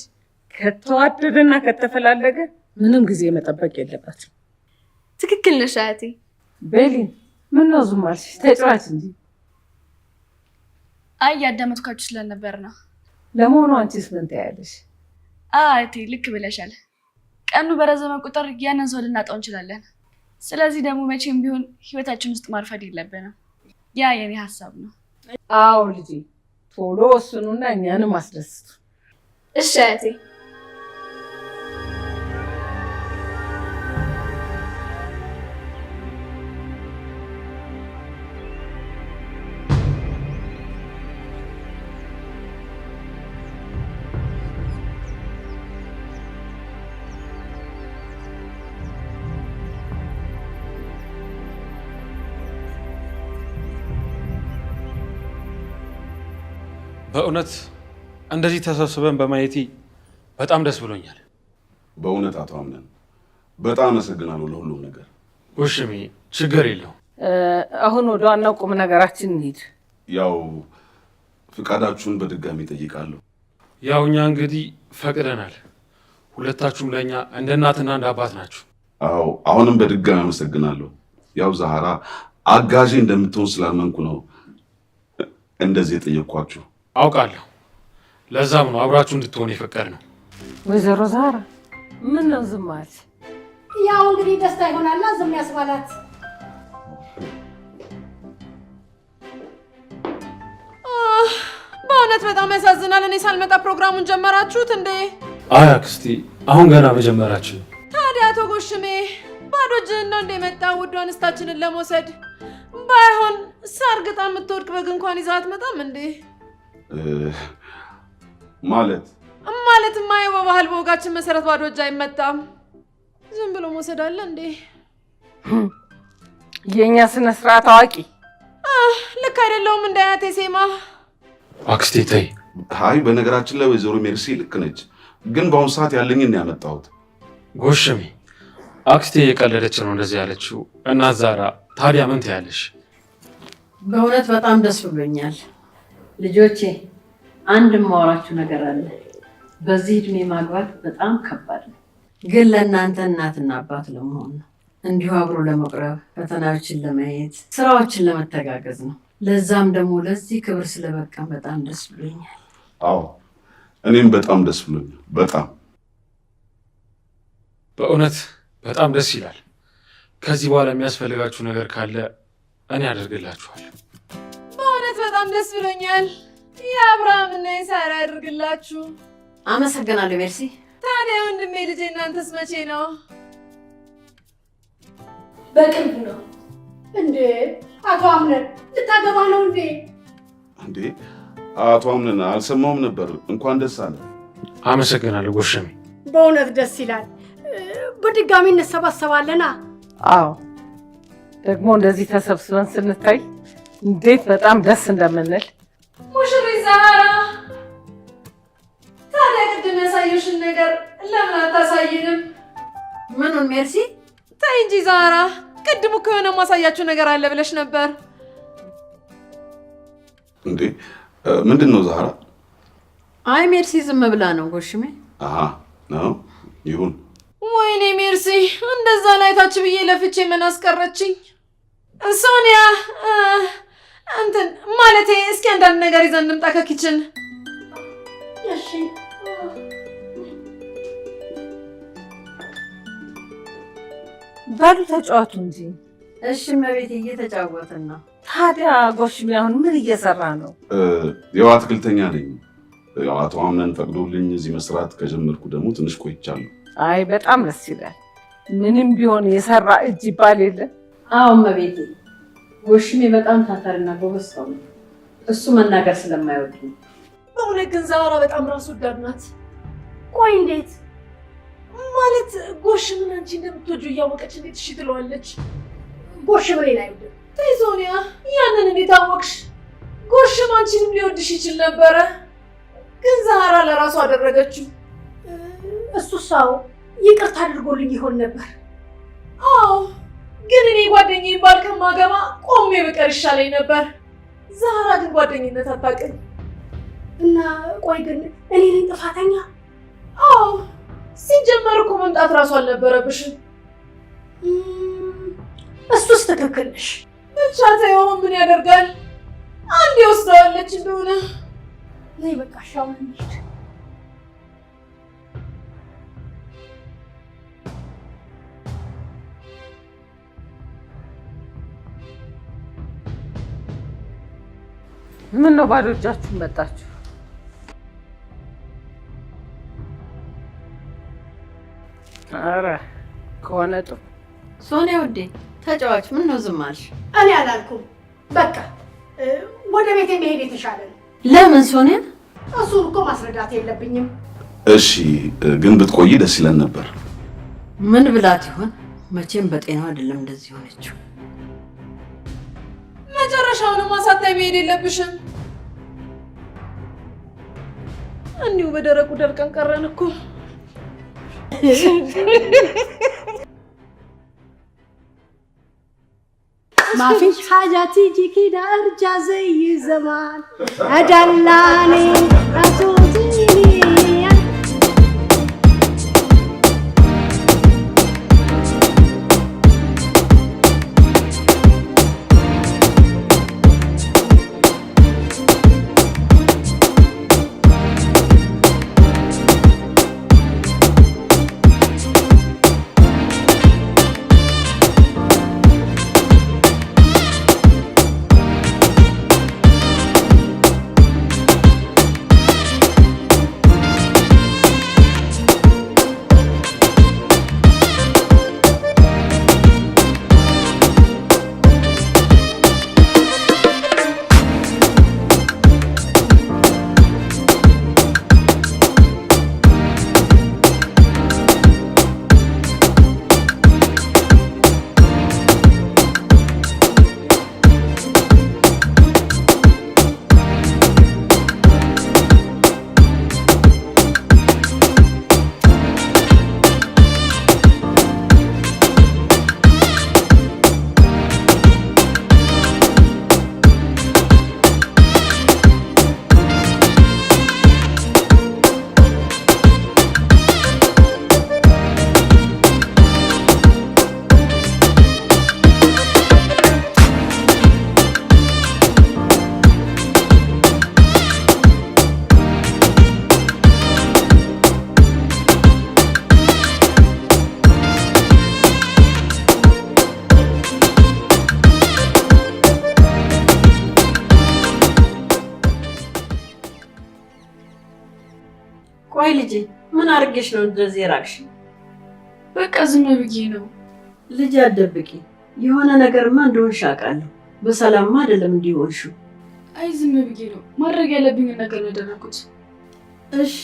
ከተዋደደና ከተፈላለገ ምንም ጊዜ መጠበቅ የለበትም። ትክክል ነሽ አያቴ። ቤሊን ምን ነው ዝም አልሽ? ተጫዋች እንጂ። አይ ያዳመጥኳችሁ ስለነበር ነው። ለመሆኑ አንቺስ ምን ታያለሽ? አያቴ ልክ ብለሻል። ቀኑ በረዘመ ቁጥር ያንን ሰው ልናጣው እንችላለን። ስለዚህ ደግሞ መቼም ቢሆን ህይወታችን ውስጥ ማርፈድ የለብንም። ያ የኔ ሀሳብ ነው። አዎ ልጄ፣ ቶሎ ወስኑና እኛንም አስደስቱ። እሺ አያቴ። በእውነት እንደዚህ ተሰብስበን በማየቴ በጣም ደስ ብሎኛል። በእውነት አቶ አምነን በጣም አመሰግናለሁ ለሁሉም ነገር። ውሽሜ ችግር የለው። አሁን ወደ ዋናው ቁም ነገራችን እንሂድ። ያው ፍቃዳችሁን በድጋሚ ጠይቃለሁ። ያው እኛ እንግዲህ ፈቅደናል። ሁለታችሁም ለእኛ እንደ እናትና እንደ አባት ናችሁ። አዎ አሁንም በድጋሚ አመሰግናለሁ። ያው ዛህራ አጋዥ እንደምትሆን ስላመንኩ ነው እንደዚህ የጠየቅኳችሁ። አውቃለሁ። ለዛም ነው አብራችሁ እንድትሆን የፈቀድነው። ወይዘሮ ዛህራ ምን ነው ዝም አልሽ? ያው እንግዲህ ደስታ ይሆናልና ዝም ያስባላት። በእውነት በጣም ያሳዝናል። እኔ ሳልመጣ ፕሮግራሙን ጀመራችሁት እንዴ? አይ አክስቴ፣ አሁን ገና መጀመራችን። ታዲያ አቶ ጎሽሜ ባዶ እጅህን ነው እንደ መጣ ውድ አንስታችንን ለመውሰድ? ባይሆን ሳርግጣ የምትወድቅ በግ እንኳን ይዘህ አትመጣም እንዴ? ማለትማ በባህል በወጋችን መሰረት ባዶ እጅ አይመጣም። ዝም ብሎ መውሰድ አለ እንዴ? የኛ ስነ ስርዓት አዋቂ ልክ አይደለውም እንደ አያቴ ሴማ። አክስቴ ተይ። አይ በነገራችን ላይ ወይዘሮ ሜርሲ ልክ ነች፣ ግን በአሁኑ ሰዓት ያለኝን ያመጣሁት። ጎሽሜ አክስቴ የቀለደች ነው እንደዚህ ያለችው። እና ዛራ ታዲያ ምን ትያለሽ? በእውነት በጣም ደስ ብሎኛል ልጆቼ። አንድ ማወራችሁ ነገር አለ። በዚህ እድሜ ማግባት በጣም ከባድ ነው፣ ግን ለእናንተ እናትና አባት ለመሆን ነው። እንዲሁ አብሮ ለመቅረብ፣ ፈተናዎችን ለማየት፣ ስራዎችን ለመተጋገዝ ነው። ለዛም ደግሞ ለዚህ ክብር ስለበቃም በጣም ደስ ብሎኛል። አዎ እኔም በጣም ደስ ብሎኛል። በእውነት በጣም ደስ ይላል። ከዚህ በኋላ የሚያስፈልጋችሁ ነገር ካለ እኔ አደርግላችኋለሁ። በእውነት በጣም ደስ ብሎኛል። የአብርሃም እና የሳራ ያደርግላችሁ። አመሰግናለሁ ሜርሲ። ታዲያ ወንድሜ ልጄ እናንተስ መቼ ነው? በቅርቡ ነው እንዴ? አቶ አምነን ልታገባ ነው እንዴ? እንዴ አቶ አምነን አልሰማውም ነበር። እንኳን ደስ አለ። አመሰግናለሁ ጎሽሜ። በእውነት ደስ ይላል። በድጋሚ እንሰባሰባለና። አዎ ደግሞ እንደዚህ ተሰብስበን ስንታይ እንዴት በጣም ደስ እንደምንል። ሙሽሪት ዛህራ ታዲያ ቅድም ያሳየሽን ነገር ለምን አታሳይንም? ምኑን ሜርሲ? ተይ እንጂ ዛህራ፣ ቅድም እኮ የሆነ ማሳያችሁ ነገር አለ ብለሽ ነበር። እንዴ ምንድን ነው ዛህራ? አይ ሜርሲ ዝም ብላ ነው ጎሽሜ። አሃ ነው ይሁን። ወይኔ ሜርሲ፣ እንደዛ ላይ ታች ብዬ ለፍቼ ምን አስቀረችኝ? ሶኒያ እንትን ማለቴ እስኪ አንዳንድ ነገር ይዘን እንምጣ ከኪችን። እሺ በሉ ተጫወቱ እንጂ። እሺ መቤት እየተጫወትን ነው። ታዲያ ጎሽሜ አሁን ምን እየሰራ ነው? ያው አትክልተኛ ነኝ። ያው አቶ አምነን ፈቅዶልኝ እዚህ መስራት ከጀመርኩ ደግሞ ትንሽ ቆይቻለሁ። አይ በጣም ደስ ይላል። ምንም ቢሆን የሰራ እጅ ይባል የለ። አዎ መቤቴ፣ ጎሽሜ በጣም ታታሪና ጎበዝ ሰው ነው። እሱ መናገር ስለማይወድ ነው። በእውነት ግን ዛህራ በጣም ራስ ወዳድ ናት። ቆይ እንዴት ማለት ጎሽምን አንቺ እንደምትወጂው እያወቀች እንዴት እሺ ትለዋለች? ጎሽም እኔን አይወድም። ተይ ሶኒያ፣ ያንን እንዴት አወቅሽ? ጎሽም አንቺንም ሊወድሽ ይችል ነበረ፣ ግን ዛህራ ለራሱ አደረገችው። እሱ ሰው ይቅርታ አድርጎልኝ ይሆን ነበር። አዎ ግን እኔ ጓደኛዬን ባል ከማገባ ቆሜ ብቀር ይሻለኝ ነበር። ዛህራ ግን ጓደኝነት አታውቅም። እና ቆይ ግን እኔ ነኝ ጥፋተኛ? አዎ ሲጀመር እኮ መምጣት ራሱ አልነበረብሽም። እሱስ ትክክል ነሽ። ብቻ ተይው፣ ምን ያደርጋል፣ አንዴ ወስደዋለች እንደሆነ። ነይ በቃ ሻው እንሂድ። ምን ነው ባዶ እጃችሁን መጣችሁ? ኧረ ከሆነ ጥሩ። ሶኒያ ውዴ ተጫዋች፣ ምን ነው ዝም አልሽ? እኔ አላልኩም። በቃ ወደ ቤቴ መሄድ የተሻለ ነው። ለምን ሶኒያ? እሱን እኮ ማስረዳት የለብኝም። እሺ ግን ብትቆይ ደስ ይለን ነበር። ምን ብላት ይሆን? መቼም በጤናው አይደለም እንደዚህ ሆነችው። መጨረሻውን ማሳጣይ መሄድ የለብሽም። እንዲሁ በደረቁ ደርቀን ቀረን እኮ። ما فيش حاجة تيجي كده ارجع زي زمان ادلعني اتوتيني ቆይ ልጄ ምን አርገሽ ነው እንደዚህ ራቅሽ? በቃ ዝም ብዬ ነው። ልጅ አትደብቂ። የሆነ ነገርማ እንደሆንሽ አውቃለሁ። በሰላምማ አይደለም እንዲሆንሽው። አይ ዝም ብዬ ነው። ማድረግ ያለብኝን ነገር ነው ያደረኩት። እሺ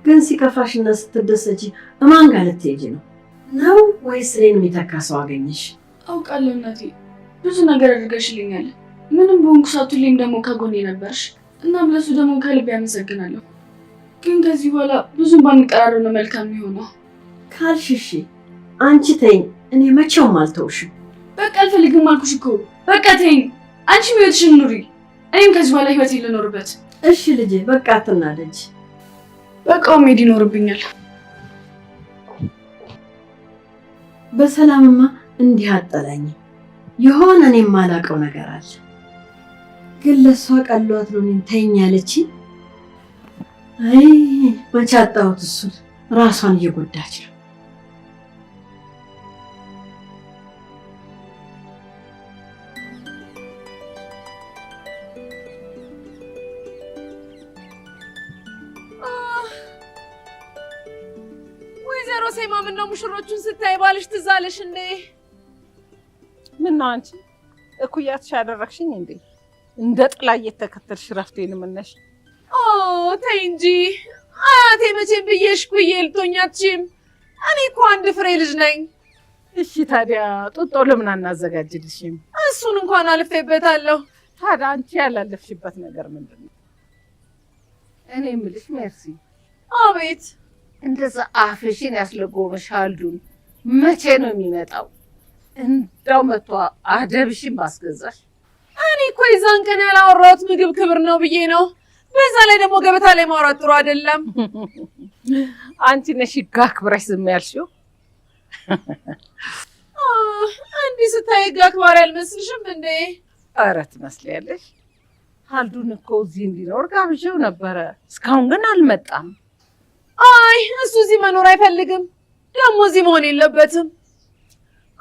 ግን ሲከፋሽና ስትደሰቺ እማን ጋር ልትሄጂ ነው ወይስ እኔን የሚተካ ሰው አገኘሽ? አውቃለሁ እናቴ፣ ብዙ ነገር አድርገሽልኛል። ምንም በሆንኩ ሳትልኝ ደግሞ ከጎኔ ነበርሽ። እናም ለሱ ደግሞ ከልብ ያመሰግናለሁ። ግን ከዚህ በኋላ ብዙም ባንቀራረብ ነው መልካም የሚሆነው። ካልሽ እሺ አንቺ ተይኝ፣ እኔ መቼውም አልተውሽም። በቃ አልፈልግም አልኩሽ እኮ። በቃ ተይኝ። አንቺም ህይወትሽን ኑሪ፣ እኔም ከዚህ በኋላ ህይወቴን ልኖርበት። እሺ ልጄ በቃ አትናደጂ። በቃ መሄድ ይኖርብኛል። በሰላምማ እንዲህ አጠላኝ። የሆነ እኔ የማላውቀው ነገር አለ። ግን ለሷ ቀሏት ነው እኔን ተይኝ ያለችኝ። አይ መቼ አጣሁት እሱን። ራሷን እየጎዳች ነው። ወይዘሮ ሴማ ምነው ሙሽሮቹን ስታይ ባልሽ ትዝ አለሽ እንዴ? ምነው አንቺ እኩያትሽ ያደረግሽኝ እንዴ? እንደ ጥላ እየተከተልሽ ረፍቴን ምነሽ? ተይ እንጂ አያቴ መቼም ብዬሽ ኩዬ ልቶኛችም። እኔ እኮ አንድ ፍሬ ልጅ ነኝ። እሺ ታዲያ ጡጦ ለምን አናዘጋጅልሽም? እሱን እንኳን አልፌበታለሁ። ታዲያ አንቺ ያላለፍሽበት ነገር ምንድን ነው? እኔ የምልሽ ሜርሲ። አቤት። እንደዛ አፍሽን ያስለጎመሽ አልዱን መቼ ነው የሚመጣው? እንዳው መጥቶ አደብሽን ባስገዛሽ። እኔ እኮ የዛን ቀን ያላወራሁት ምግብ ክብር ነው ብዬ ነው። በዛ ላይ ደግሞ ገበታ ላይ ማውራት ጥሩ አይደለም። አንቺ ነሽ ሕግ አክብረሽ ዝም ያልሽው። እንዲህ ስታይ ሕግ አክባሪ አልመስልሽም እንዴ? ኧረ ትመስያለሽ። አልዱን እኮ እዚህ እንዲኖር ጋብዤው ነበረ። እስካሁን ግን አልመጣም። አይ እሱ እዚህ መኖር አይፈልግም። ደግሞ እዚህ መሆን የለበትም።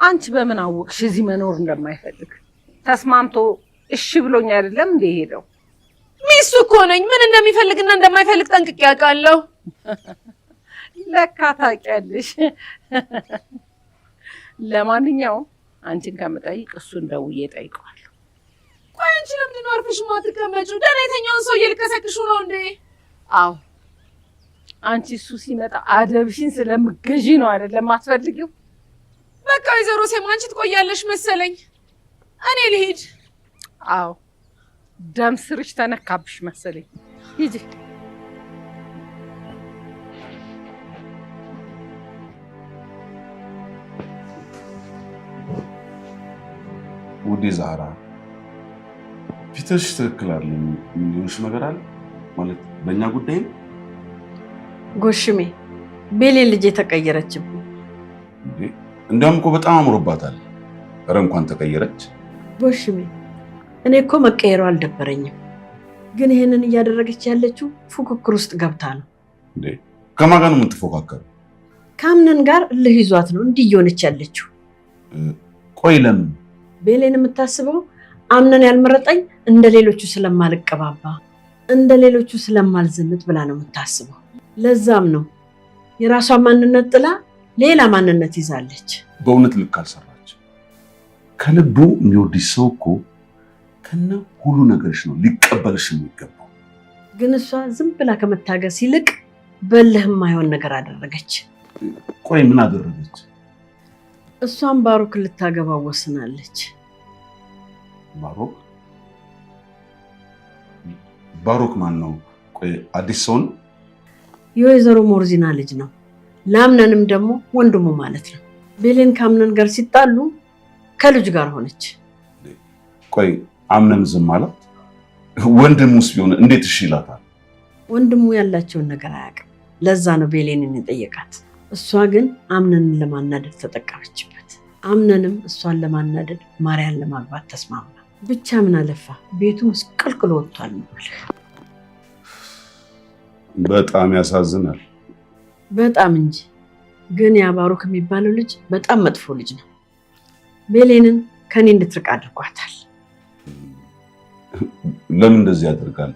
አንቺ በምን አወቅሽ እዚህ መኖር እንደማይፈልግ? ተስማምቶ እሺ ብሎኝ አይደለም እንደ ሄደው? ሚስቱ እኮ ነኝ። ምን እንደሚፈልግና እንደማይፈልግ ጠንቅቄ አውቃለሁ። ለካ ታውቂያለሽ። ለማንኛውም አንቺን ከምጠይቅ እሱን ደውዬ እጠይቀዋለሁ። ቆይ አንቺ ለምንድን ነው አርፈሽ የማትቀመጪው? ደህና የተኛውን ሰውዬ ልትቀሰቅሹ ነው እንዴ? አዎ አንቺ እሱ ሲመጣ አደብሽን ስለምገዢ ነው አይደለም አትፈልጊው? በቃ ወይዘሮ ሴማ አንቺ ትቆያለሽ መሰለኝ። እኔ ልሂድ። አዎ ደም ስርሽ ተነካብሽ መሰለኝ። ሂጂ። ውዴ ዛህራ ፊትሽ ትክክል አይደለም። የሚሆንሽ ነገር አለ ማለት በእኛ ጉዳይ ነው። ጎሽሜ ቤሌን ልጄ ተቀየረችብኝ። እንዲያውም እኮ በጣም አምሮባታል። ኧረ እንኳን ተቀየረች። ጎሽሜ እኔ እኮ መቀየሯ አልደበረኝም፣ ግን ይሄንን እያደረገች ያለችው ፉክክር ውስጥ ገብታ ነው። ከማን ጋር ነው የምትፎካከረው? ከአምነን ጋር እልህ ይዟት ነው እንዲህ እየሆነች ያለችው። ቆይ ለምን? ቤሌን የምታስበው አምነን ያልመረጠኝ እንደ ሌሎቹ ስለማልቀባባ እንደ ሌሎቹ ስለማልዘንጥ ብላ ነው የምታስበው። ለዛም ነው የራሷ ማንነት ጥላ ሌላ ማንነት ይዛለች። በእውነት ልክ አልሰራች። ከልቡ የሚወድሽ ሰው እኮ ከነ ሁሉ ነገርሽ ነው ሊቀበልሽ የሚገባው። ግን እሷ ዝም ብላ ከመታገስ ይልቅ በልህ የማይሆን ነገር አደረገች። ቆይ ምን አደረገች? እሷም ባሮክ ልታገባ ወስናለች። ባሮክ ማን ነው? ቆይ አዲስ ሰው ነው? የወይዘሮ ሞርዚና ልጅ ነው። ለአምነንም ደግሞ ወንድሙ ማለት ነው። ቤሌን ከአምነን ጋር ሲጣሉ ከልጅ ጋር ሆነች። ቆይ አምነን ዝም አላት? ወንድሙስ ቢሆን እንዴት እሺ ይላታል? ወንድሙ ያላቸውን ነገር አያውቅም። ለዛ ነው ቤሌንን የጠየቃት። እሷ ግን አምነንን ለማናደድ ተጠቀመችበት። አምነንም እሷን ለማናደድ ማርያን ለማግባት ተስማማ። ብቻ ምን አለፋ ቤቱ ምስቅልቅል ወጥቷል ነው። በጣም ያሳዝናል። በጣም እንጂ። ግን ያ ባሮክ የሚባለው ልጅ በጣም መጥፎ ልጅ ነው። ቤሌንን ከኔ እንድትርቅ አድርጓታል። ለምን እንደዚህ ያደርጋል?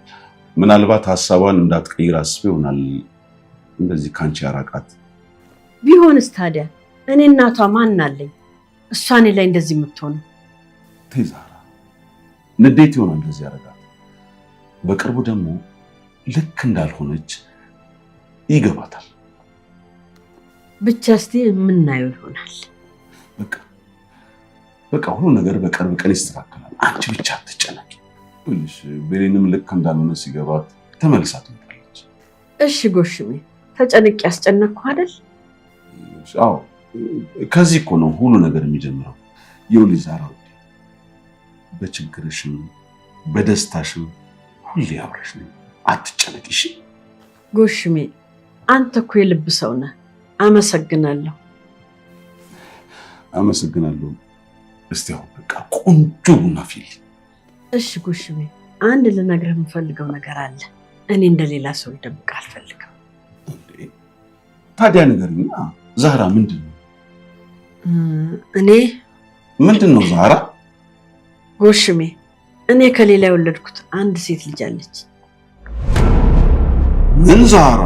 ምናልባት ሀሳቧን እንዳትቀይር አስቦ ይሆናል እንደዚህ ካንቺ ያራቃት። ቢሆንስ ታዲያ እኔ እናቷ ማን አለኝ? እሷ እኔ ላይ እንደዚህ የምትሆነው? ዛህራ ንዴት ይሆናል እንደዚህ ያደርጋት። በቅርቡ ደግሞ ልክ እንዳልሆነች ይገባታል። ብቻ እስቲ የምናየው ይሆናል። በቃ ሁሉ ነገር በቅርብ ቀን ይስተካከላል። አንቺ ብቻ አትጨነቂ። ቤሌንም ልክ እንዳልሆነ ሲገባት ተመልሳ ትመጣለች። እሺ ጎሽሜ፣ ተጨንቄ ያስጨነቅኩ አይደል? አዎ፣ ከዚህ እኮ ነው ሁሉ ነገር የሚጀምረው። ይኸውልሽ ዛህራ፣ በችግርሽም በደስታሽም ሁሌ አብረሽ ነኝ። አትጨነቂ እሺ? ጎሽሜ፣ አንተ እኮ የልብ ሰው ነህ። አመሰግናለሁ። አመሰግናለሁ። እስቲ አሁን በቃ ቆንጆ ቡና ፊል። እሺ ጎሽሜ፣ አንድ ልነግርህ የምፈልገው ነገር አለ። እኔ እንደሌላ ሰው ልደብቅ አልፈልግም። ታዲያ ንገሪኛ ዛህራ። ምንድን ነው? እኔ ምንድን ነው ዛህራ? ጎሽሜ፣ እኔ ከሌላ የወለድኩት አንድ ሴት ልጅ አለች። ምን ዛህራ?